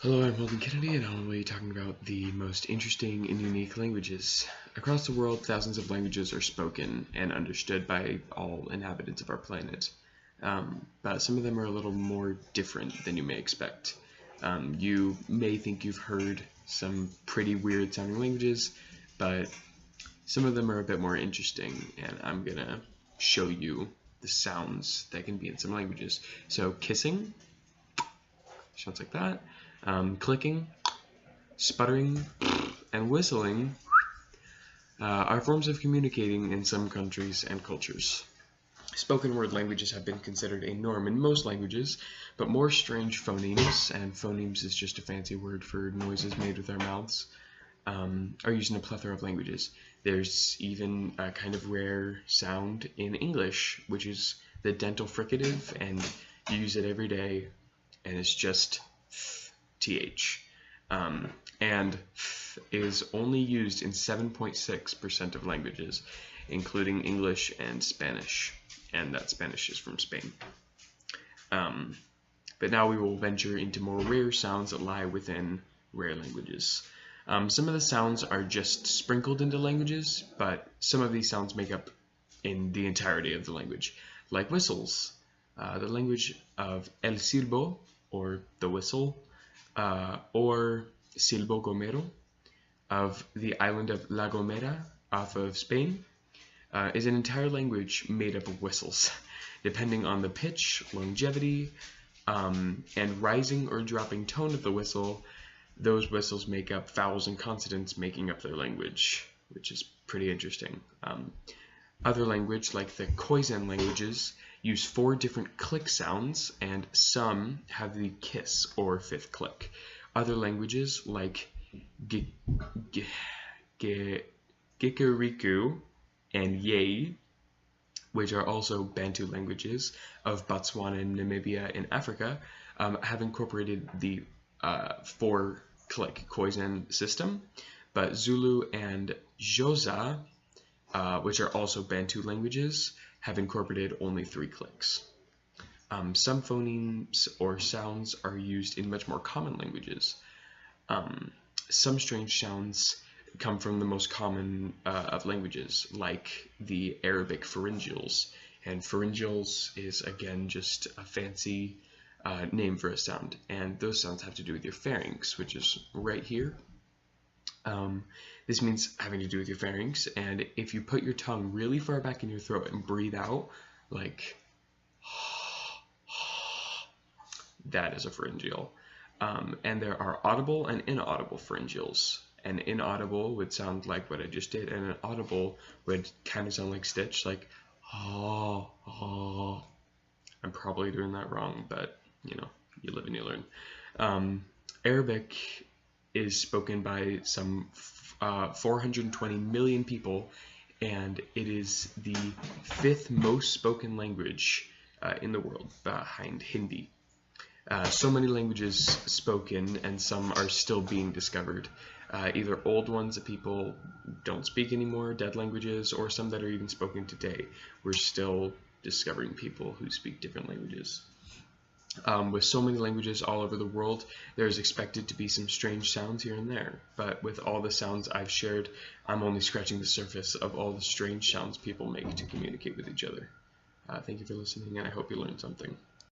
Hello, I'm Holden Kennedy, and I'll be talking about the most interesting and unique languages. Across the world, thousands of languages are spoken and understood by all inhabitants of our planet. But some of them are a little more different than you may expect. You may think you've heard some pretty weird sounding languages, but some of them are a bit more interesting, and I'm gonna show you the sounds that can be in some languages. So kissing sounds like that. Clicking, sputtering, and whistling are forms of communicating in some countries and cultures. Spoken word languages have been considered a norm in most languages, but more strange phonemes, and phonemes is just a fancy word for noises made with our mouths, are used in a plethora of languages. There's even a kind of rare sound in English, which is the dental fricative, and you use it every day, and it's just th. And is only used in 7.6% of languages, including English and Spanish, and that Spanish is from Spain. But now we will venture into more rare sounds that lie within rare languages. Some of the sounds are just sprinkled into languages, but some of these sounds make up in the entirety of the language, like whistles. The language of El Silbo, or the whistle, or Silbo Gomero of the island of La Gomera off of Spain, is an entire language made up of whistles. Depending on the pitch, longevity, and rising or dropping tone of the whistle, those whistles make up vowels and consonants making up their language, which is pretty interesting. Other language, like the Khoisan languages, use 4 different click sounds, and some have the kiss or 5th click. Other languages, like Gikuriku and Yei, which are also Bantu languages of Botswana and Namibia in Africa, have incorporated the 4-click Khoisan system, but Zulu and Xhosa, which are also Bantu languages, have incorporated only 3 clicks. Some phonemes or sounds are used in much more common languages. Some strange sounds come from the most common of languages, like the Arabic pharyngeals. And pharyngeals is, again, just a fancy name for a sound. And those sounds have to do with your pharynx, which is right here. This means having to do with your pharynx, and if you put your tongue really far back in your throat and breathe out, like that is a pharyngeal. And there are audible and inaudible pharyngeals. An inaudible would sound like what I just did, and an audible would kind of sound like Stitch, like oh, oh. I'm probably doing that wrong, but you know, you live and you learn. Arabic is spoken by some 420 million people, and it is the 5th most spoken language in the world, behind Hindi. So many languages spoken, and some are still being discovered. Either old ones that people don't speak anymore, dead languages, or some that are even spoken today. We're still discovering people who speak different languages. With so many languages all over the world, there's expected to be some strange sounds here and there, but with all the sounds I've shared, I'm only scratching the surface of all the strange sounds people make to communicate with each other. Thank you for listening, and I hope you learned something.